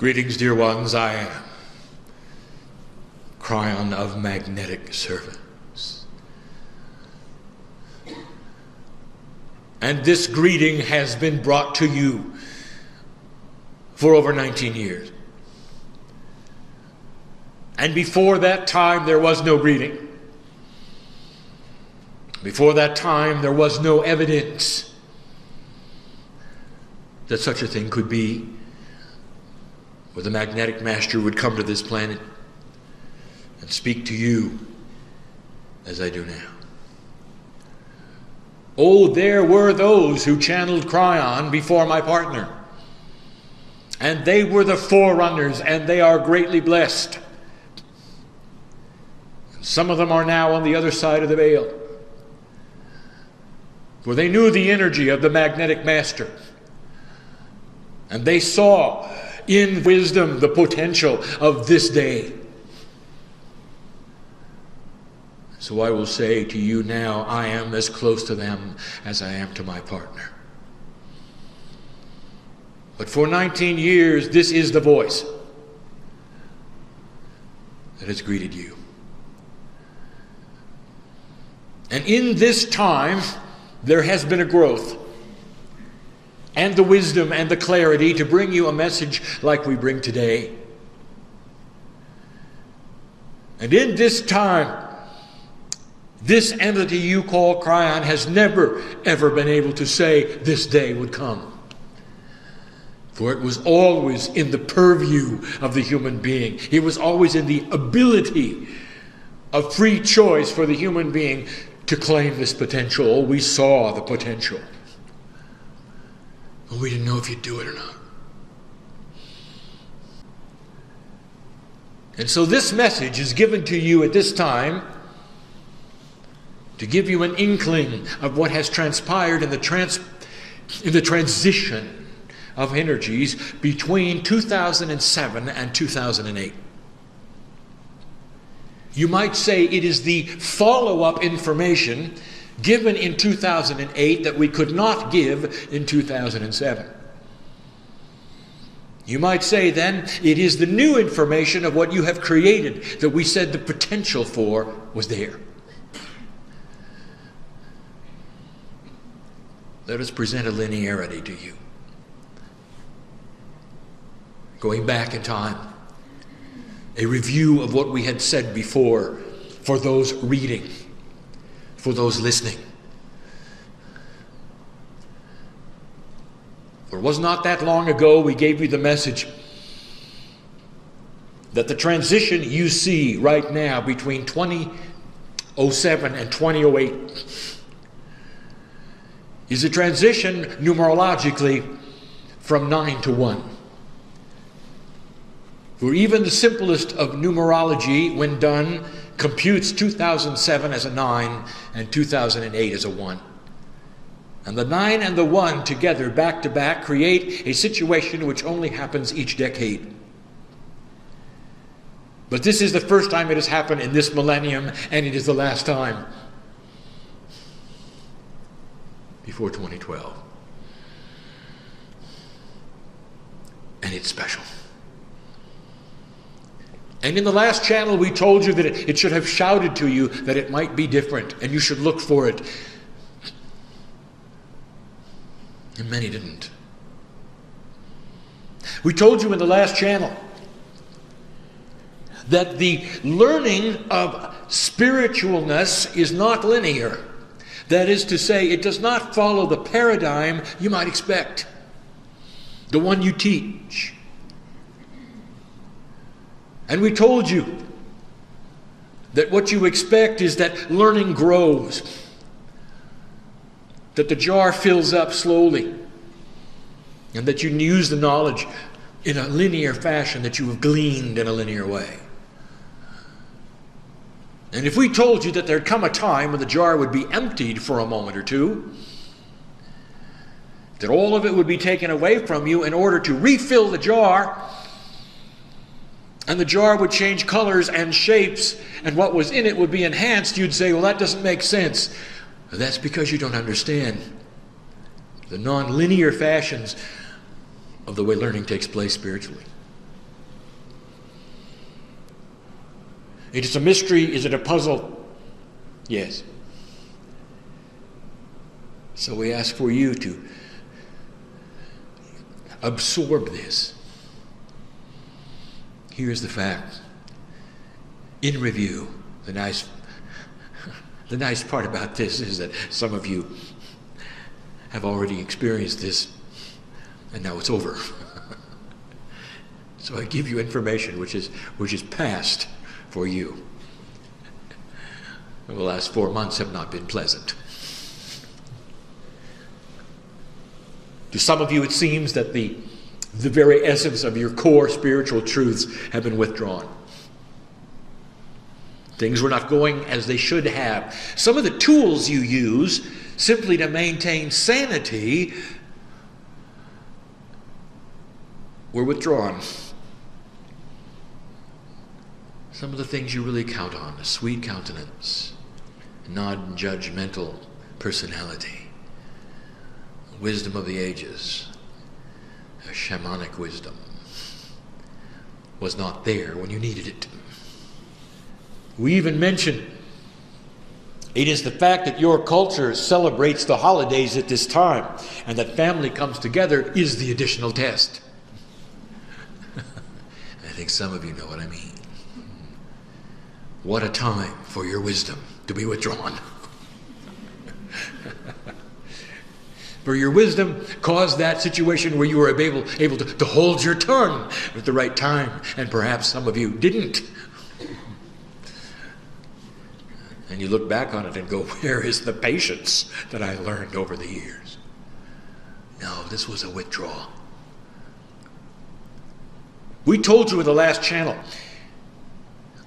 Greetings, dear ones. I am Cryon of Magnetic Servants. And this greeting has been brought to you for over 19 years. And before that time, there was no greeting. Before that time, there was no evidence that such a thing could be, where the magnetic master would come to this planet and speak to you as I do now. Oh, there were those who channeled Cryon before my partner, and they were the forerunners, and they are greatly blessed. Some of them are now on the other side of the veil, for they knew the energy of the magnetic master, and they saw in wisdom the potential of this day. So I will say to you now, I am as close to them as I am to my partner. But for 19 years, this is the voice that has greeted you. And in this time, there has been a growth and the wisdom and the clarity to bring you a message like we bring today. And in this time, this entity you call Cryon has never, ever been able to say this day would come. For it was always in the purview of the human being. It was always in the ability of free choice for the human being to claim this potential. Oh, we saw the potential. But we didn't know if you'd do it or not. And so this message is given to you at this time to give you an inkling of what has transpired in the transition of energies between 2007 and 2008. You might say it is the follow-up information given in 2008 that we could not give in 2007. You might say then it is the new information of what you have created that we said the potential for was there. Let us present a linearity to you. Going back in time, a review of what we had said before for those reading, for those listening. For it was not that long ago we gave you the message that the transition you see right now between 2007 and 2008 is a transition numerologically from 9 to 1. For even the simplest of numerology, when done, computes 2007 as a 9 and 2008 as a 1. And the 9 and the 1 together, back to back, create a situation which only happens each decade. But this is the first time it has happened in this millennium, and it is the last time before 2012. And it's special. And in the last channel, we told you that it should have shouted to you that it might be different, and you should look for it. And many didn't. We told you in the last channel that the learning of spiritualness is not linear. That is to say, it does not follow the paradigm you might expect, the one you teach. And we told you that what you expect is that learning grows, that the jar fills up slowly, and that you use the knowledge in a linear fashion that you have gleaned in a linear way. And if we told you that there'd come a time when the jar would be emptied for a moment or two, that all of it would be taken away from you in order to refill the jar, and the jar would change colors and shapes, and what was in it would be enhanced, you'd say, well, that doesn't make sense. That's because you don't understand the non-linear fashions of the way learning takes place spiritually. It is a mystery. Is it a puzzle? Yes. So we ask for you to absorb this. Here's the fact. In review, the nice part about this is that some of you have already experienced this, and now it's over. So I give you information which is past for you. The last 4 months have not been pleasant. To some of you, it seems that the very essence of your core spiritual truths have been withdrawn. Things were not going as they should have. Some of the tools you use simply to maintain sanity were withdrawn. Some of the things you really count on: a sweet countenance, non-judgmental personality, wisdom of the ages, a shamanic wisdom, was not there when you needed it. We even mention it is the fact that your culture celebrates the holidays at this time and that family comes together is the additional test. I think some of you know what I mean. What a time for your wisdom to be withdrawn. For your wisdom caused that situation where you were able to hold your tongue at the right time, and perhaps some of you didn't. And you look back on it and go, where is the patience that I learned over the years? No, this was a withdrawal. We told you in the last channel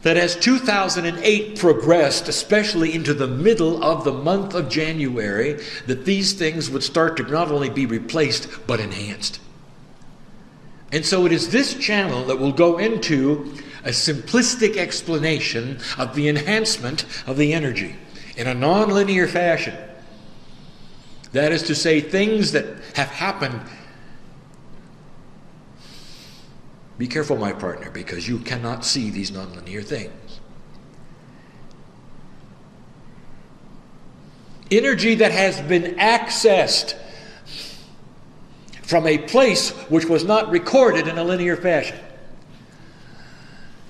that as 2008 progressed, especially into the middle of the month of January, that these things would start to not only be replaced, but enhanced. And so it is this channel that will go into a simplistic explanation of the enhancement of the energy in a non-linear fashion. That is to say, things that have happened. Be careful, my partner, because you cannot see these nonlinear things. Energy that has been accessed from a place which was not recorded in a linear fashion.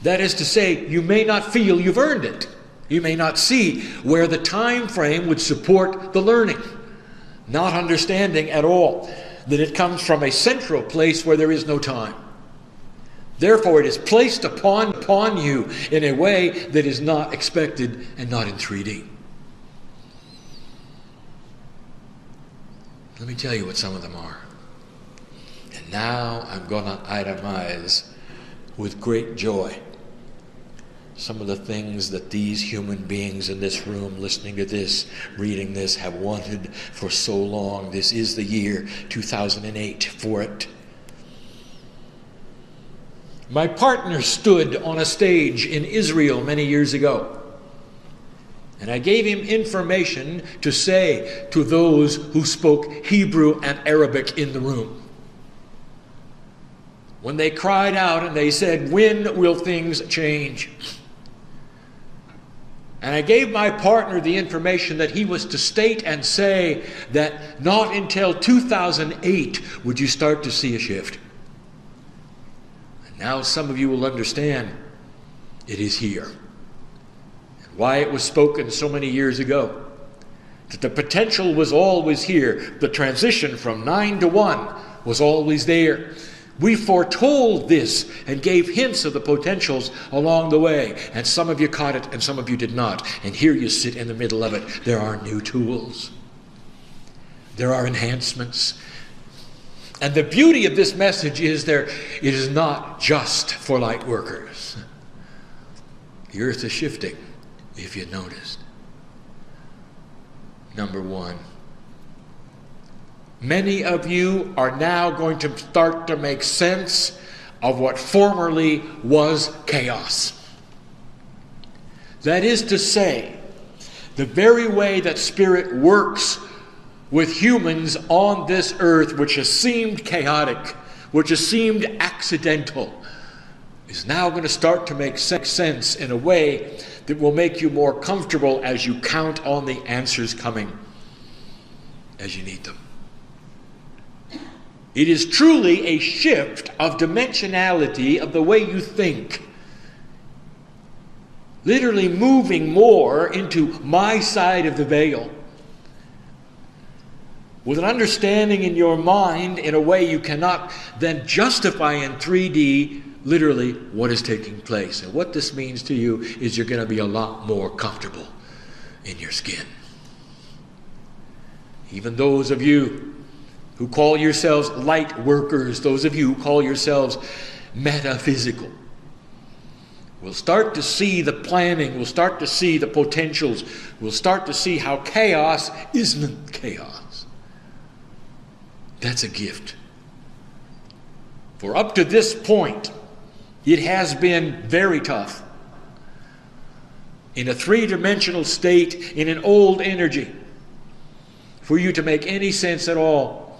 That is to say, you may not feel you've earned it. You may not see where the time frame would support the learning. Not understanding at all that it comes from a central place where there is no time. Therefore, it is placed upon you in a way that is not expected and not in 3D. Let me tell you what some of them are. And now I'm going to itemize with great joy some of the things that these human beings in this room, listening to this, reading this, have wanted for so long. This is the year 2008 for it. My partner stood on a stage in Israel many years ago, and I gave him information to say to those who spoke Hebrew and Arabic in the room. When they cried out and they said, "When will things change?" And I gave my partner the information that he was to state and say that not until 2008 would you start to see a shift. And now some of you will understand it is here. And why it was spoken so many years ago. That the potential was always here. The transition from 9 to 1 was always there. We foretold this and gave hints of the potentials along the way. And some of you caught it and some of you did not. And here you sit in the middle of it. There are new tools. There are enhancements. And the beauty of this message is it is not just for light workers. The earth is shifting, if you noticed. Number one. Many of you are now going to start to make sense of what formerly was chaos. That is to say, the very way that Spirit works with humans on this earth, which has seemed chaotic, which has seemed accidental, is now going to start to make sense in a way that will make you more comfortable as you count on the answers coming as you need them. It is truly a shift of dimensionality of the way you think. Literally moving more into my side of the veil. With an understanding in your mind in a way you cannot then justify in 3D literally what is taking place. And what this means to you is you're going to be a lot more comfortable in your skin. Even those of you who call yourselves light workers, those of you who call yourselves metaphysical, we'll start to see the planning, we'll start to see the potentials, we'll start to see how chaos isn't chaos. That's a gift. For up to this point, it has been very tough. In a three-dimensional state, in an old energy, for you to make any sense at all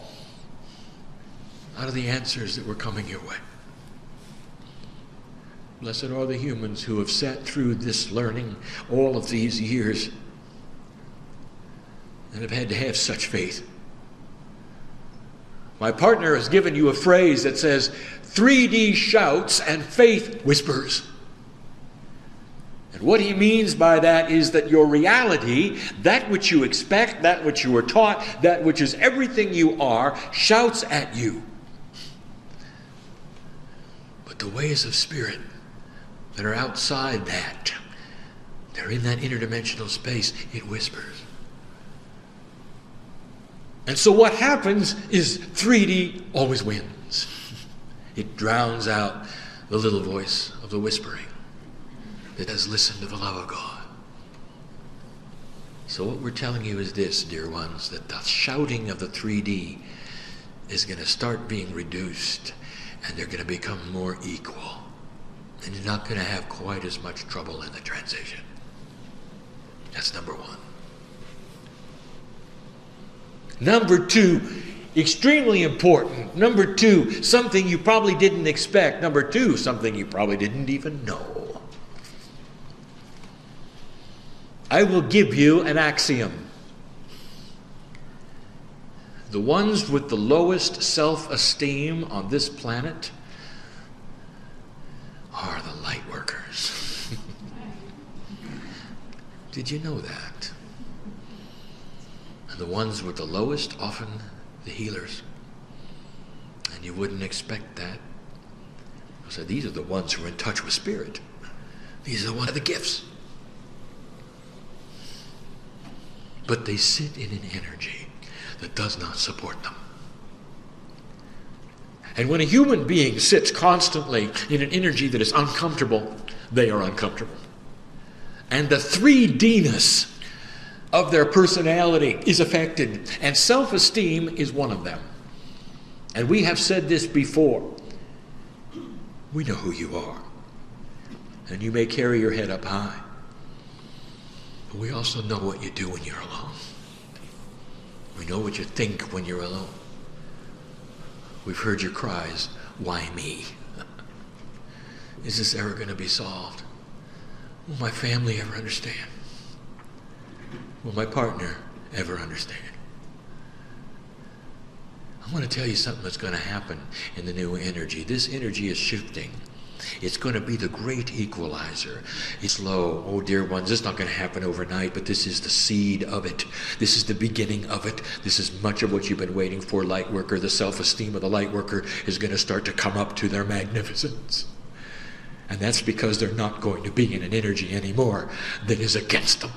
out of the answers that were coming your way. Blessed are the humans who have sat through this learning all of these years and have had to have such faith. My partner has given you a phrase that says, 3D shouts and faith whispers. And what he means by that is that your reality, that which you expect, that which you were taught, that which is everything you are, shouts at you. But the ways of spirit that are outside that, they're in that interdimensional space, it whispers. And so what happens is 3D always wins. It drowns out the little voice of the whispering that has listened to the love of God. So what we're telling you is this, dear ones, that the shouting of the 3D is going to start being reduced, and they're going to become more equal. And you're not going to have quite as much trouble in the transition. That's number one. Number two, extremely important. Number two, something you probably didn't expect. Number two, something you probably didn't even know. I will give you an axiom. The ones with the lowest self-esteem on this planet are the light workers. Did you know that? And the ones with the lowest, often the healers. And you wouldn't expect that. So these are the ones who are in touch with spirit. These are the ones with the gifts. But they sit in an energy that does not support them. And when a human being sits constantly in an energy that is uncomfortable, they are uncomfortable. And the 3D-ness of their personality is affected, and self-esteem is one of them. And we have said this before. We know who you are. And you may carry your head up high. But we also know what you do when you're alone. We know what you think when you're alone. We've heard your cries, why me? Is this ever going to be solved? Will my family ever understand? Will my partner ever understand? I want to tell you something that's going to happen in the new energy. This energy is shifting. It's going to be the great equalizer. It's low. Oh, dear ones, this is not going to happen overnight, but this is the seed of it. This is the beginning of it. This is much of what you've been waiting for, light worker. The self-esteem of the light worker is going to start to come up to their magnificence. And that's because they're not going to be in an energy anymore that is against them.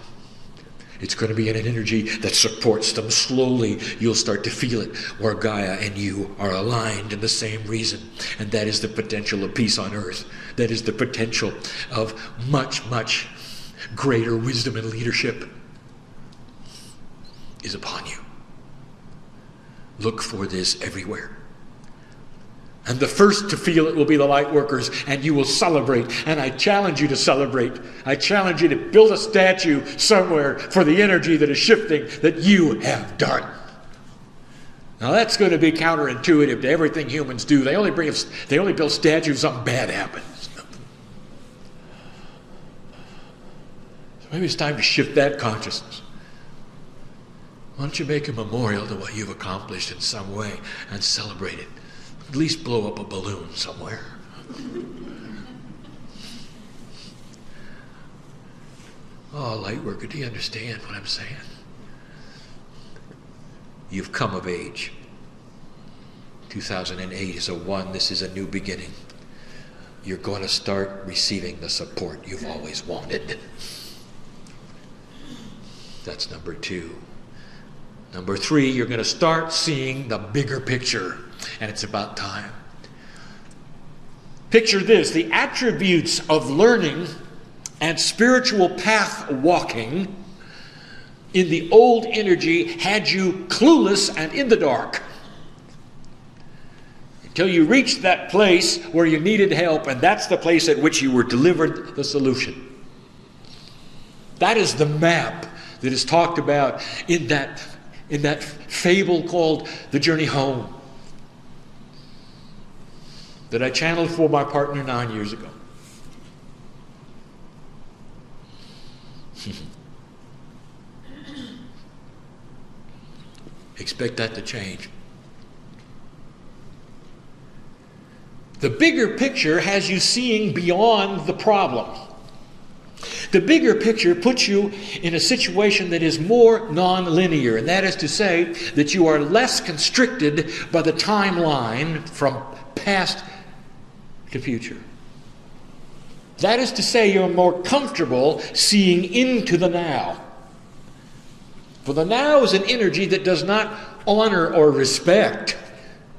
It's going to be in an energy that supports them. Slowly, you'll start to feel it, where Gaia and you are aligned in the same reason. And that is the potential of peace on earth. That is the potential of much, much greater wisdom and leadership is upon you. Look for this everywhere. And the first to feel it will be the light workers, and you will celebrate. And I challenge you to celebrate. I challenge you to build a statue somewhere for the energy that is shifting that you have done. Now that's going to be counterintuitive to everything humans do. They only build statues if something bad happens. Maybe it's time to shift that consciousness. Why don't you make a memorial to what you've accomplished in some way and celebrate it? At least blow up a balloon somewhere. Oh, Lightworker, do you understand what I'm saying? You've come of age. 2008 is a one. This is a new beginning. You're going to start receiving the support you've always wanted. That's number 2. Number 3, you're going to start seeing the bigger picture, and it's about time. Picture this: the attributes of learning and spiritual path walking in the old energy had you clueless and in the dark until you reached that place where you needed help, and that's the place at which you were delivered the solution. That is the map that is talked about in that fable called The Journey Home that I channeled for my partner 9 years ago. Expect that to change. The bigger picture has you seeing beyond the problem. The bigger picture puts you in a situation that is more non-linear, and that is to say that you are less constricted by the timeline from past to future. That is to say, you're more comfortable seeing into the now. For the now is an energy that does not honor or respect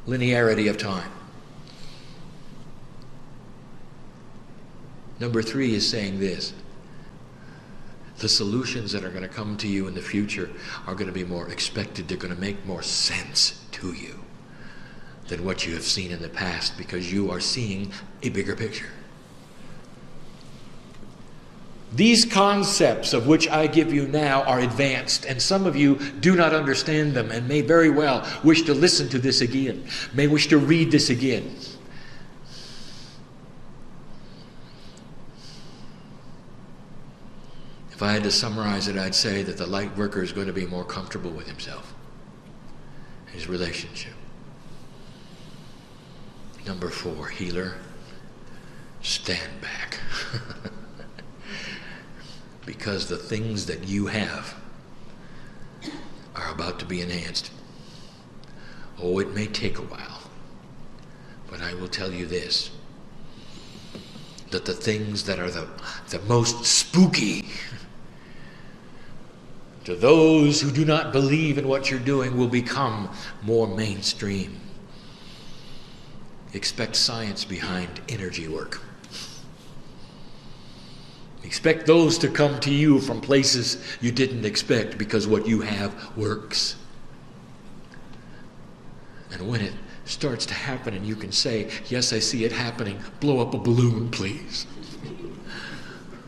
linearity of time. Number 3 is saying this: the solutions that are going to come to you in the future are going to be more expected. They're going to make more sense to you than what you have seen in the past, because you are seeing a bigger picture. These concepts of which I give you now are advanced, and some of you do not understand them and may very well wish to listen to this again, may wish to read this again. If I had to summarize it, I'd say that the light worker is going to be more comfortable with himself, his relationship. Number 4, healer, stand back. Because the things that you have are about to be enhanced. Oh, it may take a while, but I will tell you this, that the things that are the most spooky to those who do not believe in what you're doing will become more mainstream. Expect science behind energy work. Expect those to come to you from places you didn't expect, because what you have works. And when it starts to happen and you can say, yes, I see it happening, blow up a balloon, please.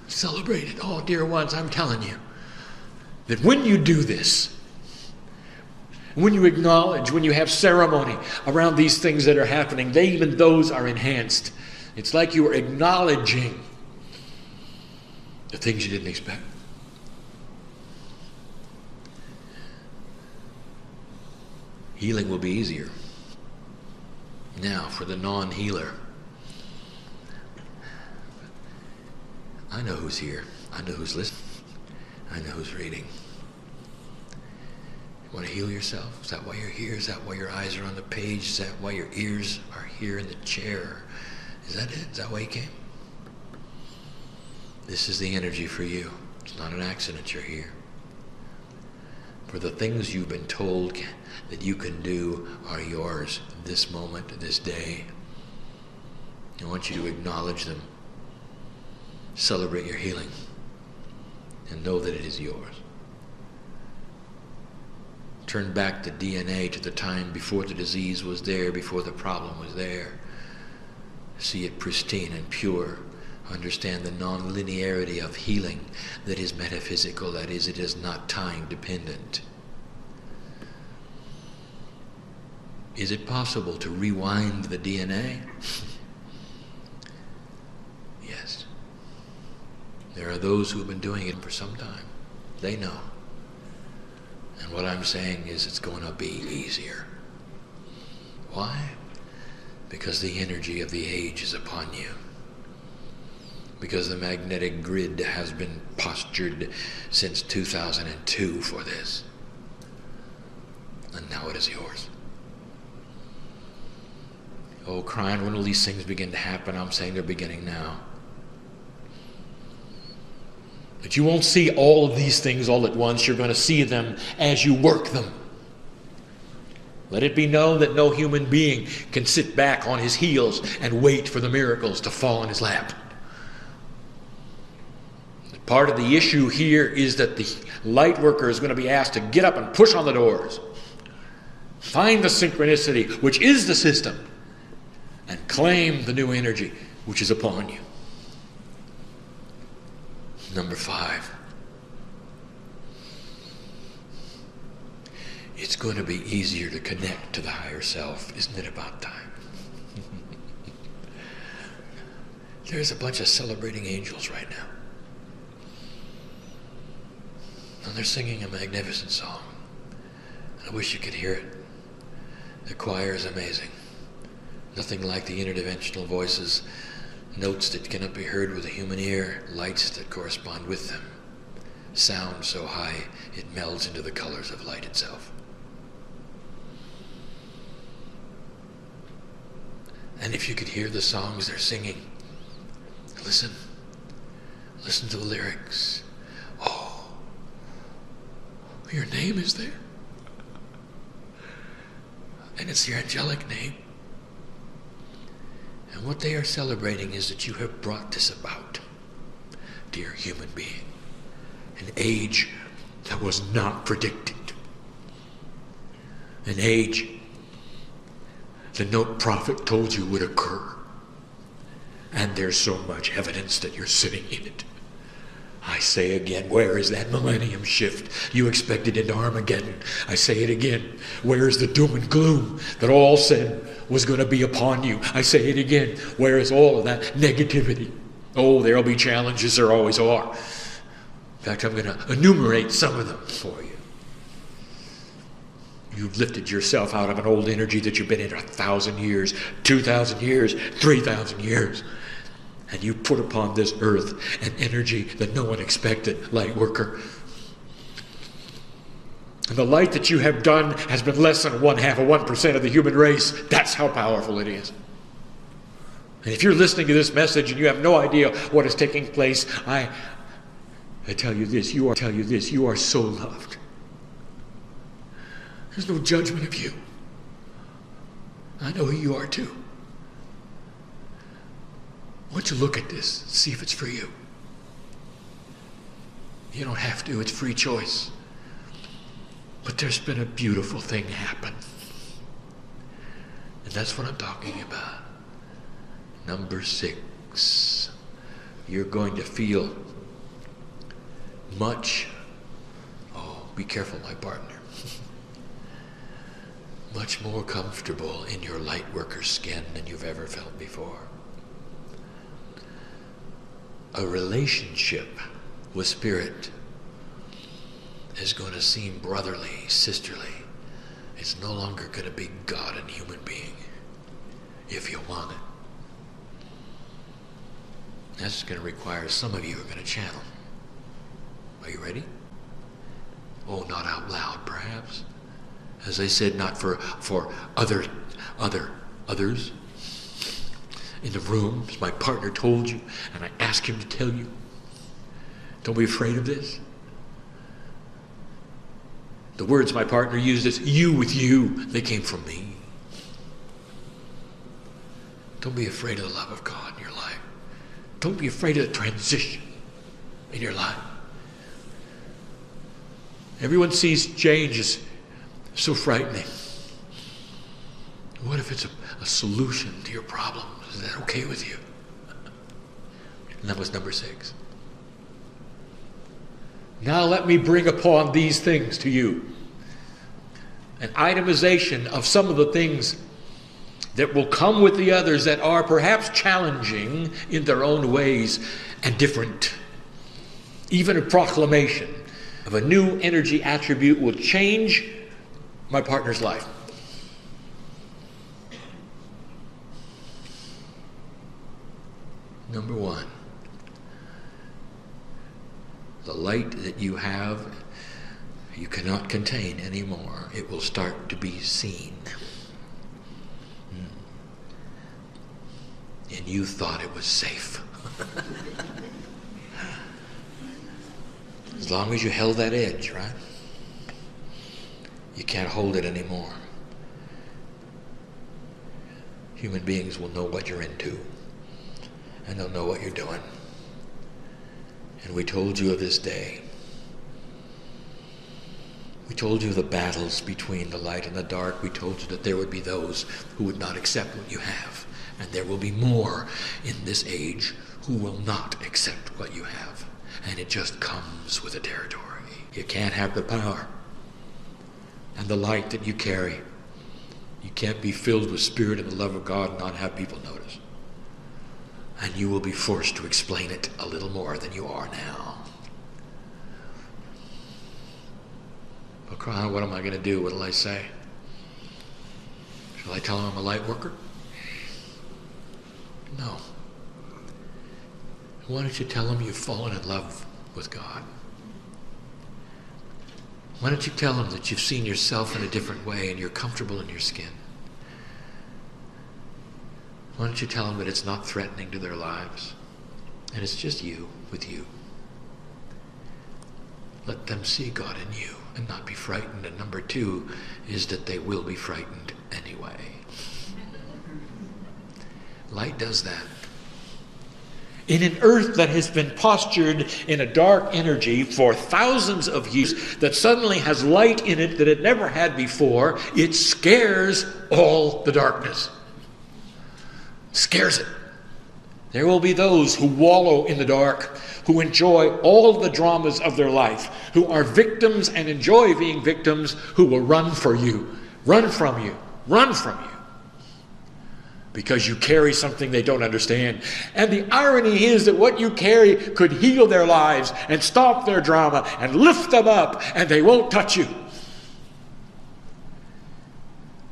Celebrate it. Oh, dear ones, I'm telling you that when you do this, when you acknowledge, when you have ceremony around these things that are happening, even those are enhanced. It's like you are acknowledging the things you didn't expect. Healing will be easier. Now, for the non-healer, I know who's here. I know who's listening. I know who's reading. You want to heal yourself? Is that why you're here? Is that why your eyes are on the page? Is that why your ears are here in the chair? Is that it? Is that why you came? This is the energy for you. It's not an accident you're here. For the things you've been told that you can do are yours this moment, this day. I want you to acknowledge them. Celebrate your healing. And know that it is yours. Turn back the DNA to the time before the disease was there, before the problem was there. See it pristine and pure. Understand the non-linearity of healing that is metaphysical, that is, it is not time dependent. Is it possible to rewind the DNA? Yes. There are those who have been doing it for some time. They know. And what I'm saying is it's going to be easier. Why? Because the energy of the age is upon you. Because the magnetic grid has been postured since 2002 for this. And now it is yours. Oh, crying, when will these things begin to happen? I'm saying they're beginning now. But you won't see all of these things all at once. You're going to see them as you work them. Let it be known that no human being can sit back on his heels and wait for the miracles to fall in his lap. Part of the issue here is that the light worker is going to be asked to get up and push on the doors. Find the synchronicity, which is the system, and claim the new energy which is upon you. Number 5. It's going to be easier to connect to the higher self. Isn't it about time? There's a bunch of celebrating angels right now. And they're singing a magnificent song. I wish you could hear it. The choir is amazing. Nothing like the interdimensional voices, notes that cannot be heard with the human ear, lights that correspond with them, sound so high it melds into the colors of light itself. And if you could hear the songs they're singing, listen to the lyrics. Oh, your name is there. And it's your angelic name. And what they are celebrating is that you have brought this about, dear human being. An age that was not predicted. An age the note prophet told you would occur. And there's so much evidence that you're sitting in it. I say again, where is that millennium shift you expected in Armageddon? I say it again, where is the doom and gloom that all said was going to be upon you? I say it again, where is all of that negativity? Oh, there'll be challenges, there always are. In fact, I'm going to enumerate some of them for you. You've lifted yourself out of an old energy that you've been in 1,000 years, 2,000 years, 3,000 years. And you put upon this earth an energy that no one expected, light worker. And the light that you have done has been less than 0.5% of the human race. That's how powerful it is. And if you're listening to this message and you have no idea what is taking place, I tell you this, you are so loved. There's no judgment of you. I know who you are too. Why don't you look at this, see if it's for you. You don't have to, it's free choice. But there's been a beautiful thing happen. And that's what I'm talking about. Number 6. You're going to feel much, be careful, my partner, much more comfortable in your light worker's skin than you've ever felt before. A relationship with Spirit is going to seem brotherly, sisterly. It's no longer going to be God and human being, if you want it. That's going to require some of you are going to channel. Are you ready? Oh, not out loud, perhaps. As I said, not for others in the room, as my partner told you, and I asked him to tell you. Don't be afraid of this. The words my partner used is you with you. They came from me. Don't be afraid of the love of God in your life. Don't be afraid of the transition in your life. Everyone sees change as so frightening. What if it's a solution to your problems? Is that okay with you? And that was number 6. Now let me bring upon these things to you. An itemization of some of the things that will come with the others that are perhaps challenging in their own ways and different. even a proclamation of a new energy attribute will change my partner's life. Number one, the light that you have, you cannot contain anymore. It will start to be seen. And you thought it was safe. As long as you held that edge, right? You can't hold it anymore. Human beings will know what you're into, and they'll know what you're doing. And we told you of this day. We told you the battles between the light and the dark. We told you that there would be those who would not accept what you have. And there will be more in this age who will not accept what you have. And it just comes with the territory. You can't have the power and the light that you carry. You can't be filled with spirit and the love of God and not have people notice. And you will be forced to explain it a little more than you are now. But Cry, what am I going to do? What will I say? Shall I tell him I'm a light worker? No. Why don't you tell him you've fallen in love with God? Why don't you tell him that you've seen yourself in a different way and you're comfortable in your skin? Why don't you tell them that it's not threatening to their lives and it's just you with you? Let them see God in you and not be frightened. And number two is that they will be frightened anyway. Light does that. In an earth that has been postured in a dark energy for thousands of years, that suddenly has light in it that it never had before, it scares all the darkness. Scares it. There will be those who wallow in the dark, who enjoy all the dramas of their life, who are victims and enjoy being victims, who will run for you, run from you, run from you, because you carry something they don't understand. And the irony is that what you carry could heal their lives and stop their drama and lift them up, and they won't touch you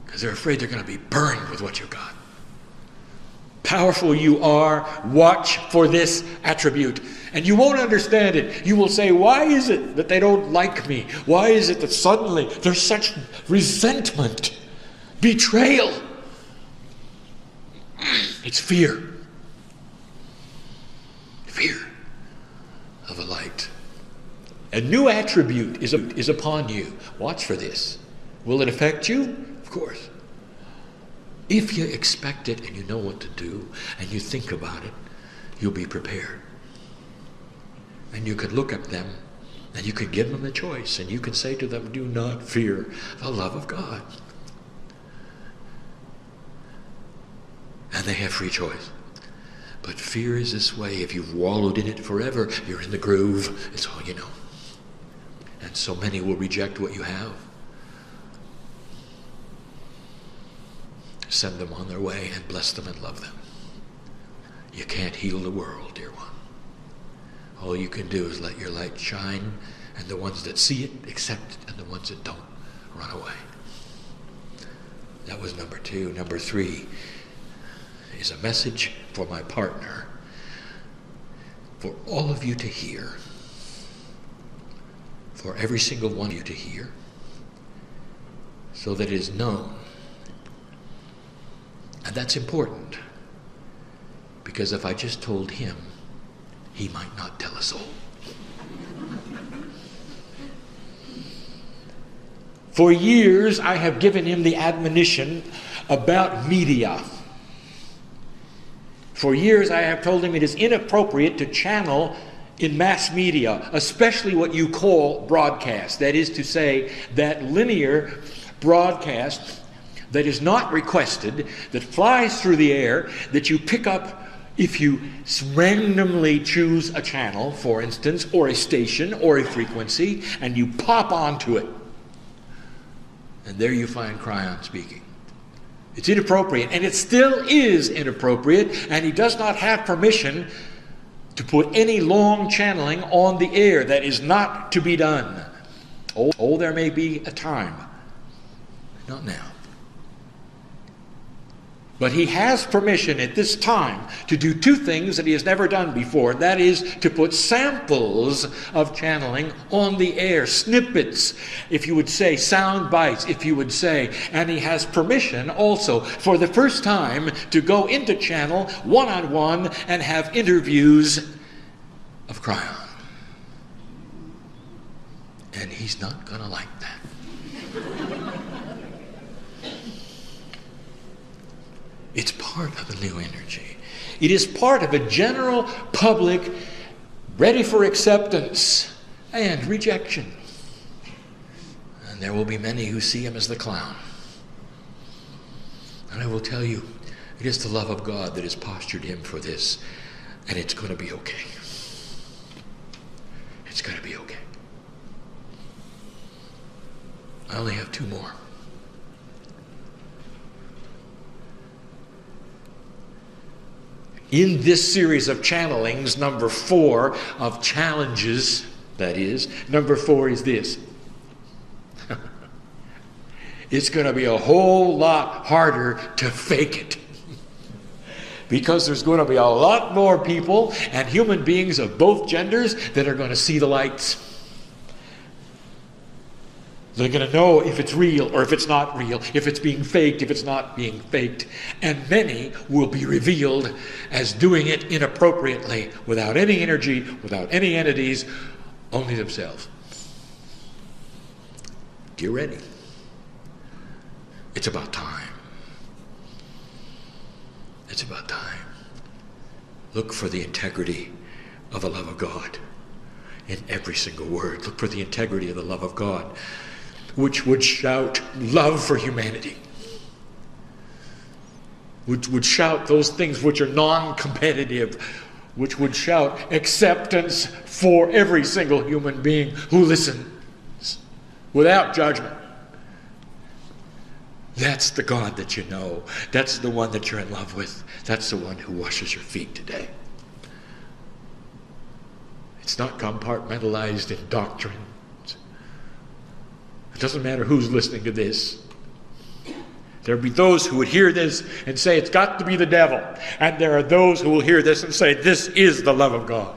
because they're afraid they're going to be burned with what you've got. Powerful you are, watch for this attribute. And you won't understand it. You will say, why is it that they don't like me? Why is it that suddenly there's such resentment, betrayal? It's fear. Fear of a light. A new attribute is upon you. Watch for this. Will it affect you? Of course. If you expect it and you know what to do and you think about it, you'll be prepared. And you could look at them and you could give them a choice and you can say to them, do not fear the love of God. And they have free choice. But fear is this way. If you've wallowed in it forever, you're in the groove. It's all you know. And so many will reject what you have. Send them on their way and bless them and love them. You can't heal the world, dear one. All you can do is let your light shine, and the ones that see it accept it, and the ones that don't run away. That was number two. Number three is a message for my partner, for all of you to hear, for every single one of you to hear, so that it is known. And that's important, because if I just told him, he might not tell us all. For years, I have given him the admonition about media. For years, I have told him it is inappropriate to channel in mass media, especially what you call broadcast. That is to say, that linear broadcast that is not requested, that flies through the air, that you pick up if you randomly choose a channel, for instance, or a station, or a frequency, and you pop onto it. And there you find Cryon speaking. It's inappropriate, and it still is inappropriate, and he does not have permission to put any long channeling on the air. That is not to be done. Oh, there may be a time. Not now. But he has permission at this time to do two things that he has never done before. That is to put samples of channeling on the air, snippets, if you would say, sound bites, if you would say. And he has permission also for the first time to go into channel one-on-one and have interviews of Kryon. And he's not going to like that. It's part of a new energy. It is part of a general public ready for acceptance and rejection. And there will be many who see him as the clown. And I will tell you, it is the love of God that has postured him for this. And it's going to be okay. It's going to be okay. I only have two more. In this series of channelings, number 4 of challenges, that is, number 4 is this. It's going to be a whole lot harder to fake it. Because there's going to be a lot more people and human beings of both genders that are going to see the lights. They're going to know if it's real or if it's not real, if it's being faked, if it's not being faked. And many will be revealed as doing it inappropriately, without any energy, without any entities, only themselves. Get ready. It's about time. It's about time. Look for the integrity of the love of God in every single word. Look for the integrity of the love of God, which would shout love for humanity, which would shout those things which are non-competitive, which would shout acceptance for every single human being who listens without judgment. That's the God that you know. That's the one that you're in love with. That's the one who washes your feet today. It's not compartmentalized in doctrine. It doesn't matter who's listening to this. There'll be those who would hear this and say it's got to be the devil. And there are those who will hear this and say this is the love of God.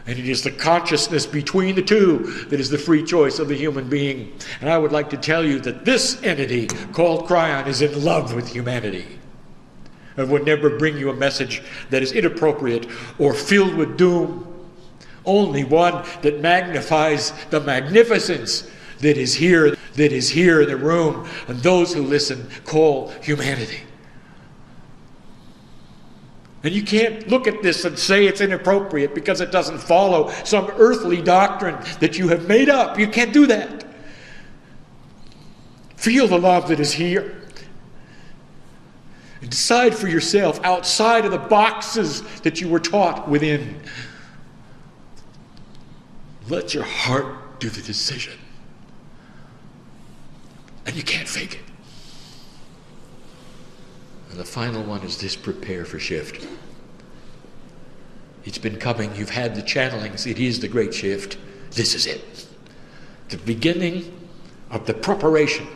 And it is the consciousness between the two that is the free choice of the human being. And I would like to tell you that this entity called Kryon is in love with humanity. And would never bring you a message that is inappropriate or filled with doom. Only one that magnifies the magnificence that is here in the room, and those who listen call humanity. And you can't look at this and say it's inappropriate because it doesn't follow some earthly doctrine that you have made up. You can't do that. Feel the love that is here. And decide for yourself outside of the boxes that you were taught within. Let your heart do the decision. And you can't fake it. And the final one is this: prepare for shift. It's been coming. You've had the channelings. It is the great shift. This is it. The beginning of the preparation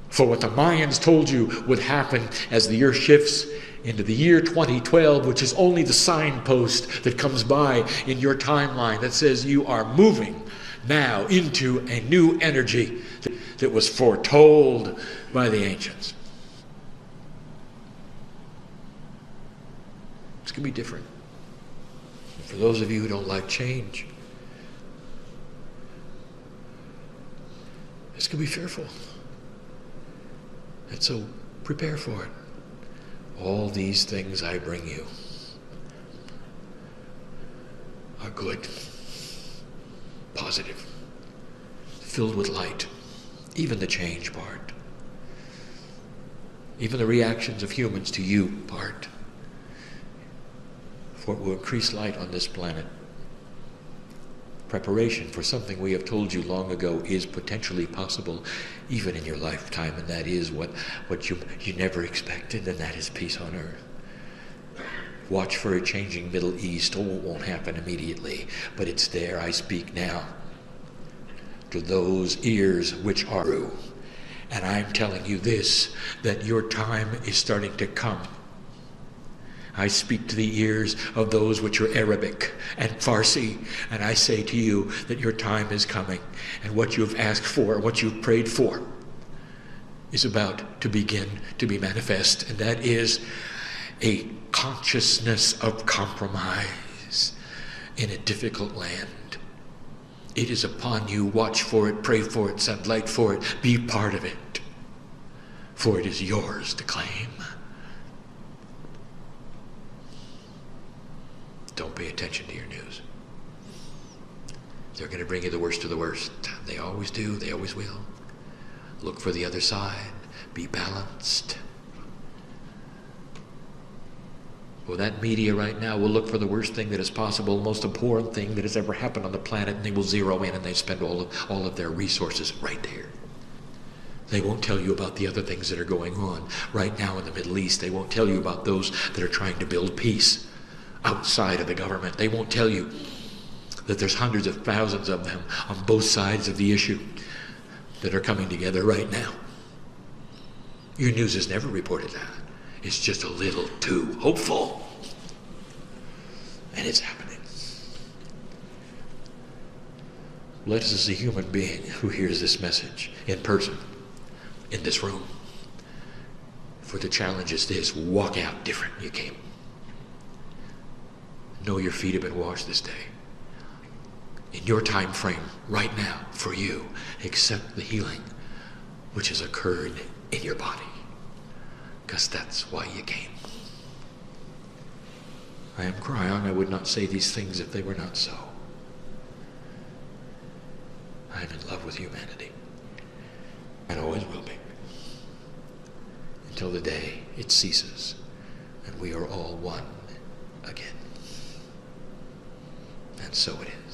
for what the Mayans told you would happen as the earth shifts into the year 2012, which is only the signpost that comes by in your timeline that says you are moving now into a new energy that was foretold by the ancients. It's going to be different. For those of you who don't like change, it's going to be fearful. And so prepare for it. All these things I bring you are good, positive, filled with light. Even the change part. Even the reactions of humans to you part. For it will increase light on this planet. Preparation for something we have told you long ago is potentially possible even in your lifetime, and that is what you never expected, and that is peace on earth. Watch for a changing Middle East. Oh, it won't happen immediately, but it's there. I speak now to those ears which are true. And I'm telling you this, that your time is starting to come. I speak to the ears of those which are Arabic and Farsi, and I say to you that your time is coming, and what you've asked for, what you've prayed for, is about to begin to be manifest, and that is a consciousness of compromise in a difficult land. It is upon you. Watch for it, pray for it, send light for it, be part of it, for it is yours to claim. Don't pay attention to your news. They're going to bring you the worst of the worst. They always do, they always will. Look for the other side, be balanced. Well, that media right now will look for the worst thing that is possible, the most abhorrent thing that has ever happened on the planet, and they will zero in and they spend all of their resources right there. They won't tell you about the other things that are going on right now in the Middle East. They won't tell you about those that are trying to build peace outside of the government. They won't tell you that there's hundreds of thousands of them on both sides of the issue that are coming together right now. Your news has never reported that. It's just a little too hopeful. And it's happening. Let us as a human being who hears this message in person, in this room, for the challenge is this: walk out different than you came. Know your feet have been washed this day. In your time frame, right now, for you, accept the healing which has occurred in your body. Because that's why you came. I am Cryon. I would not say these things if they were not so. I am in love with humanity. And always will be. Until the day it ceases and we are all one again. And so it is.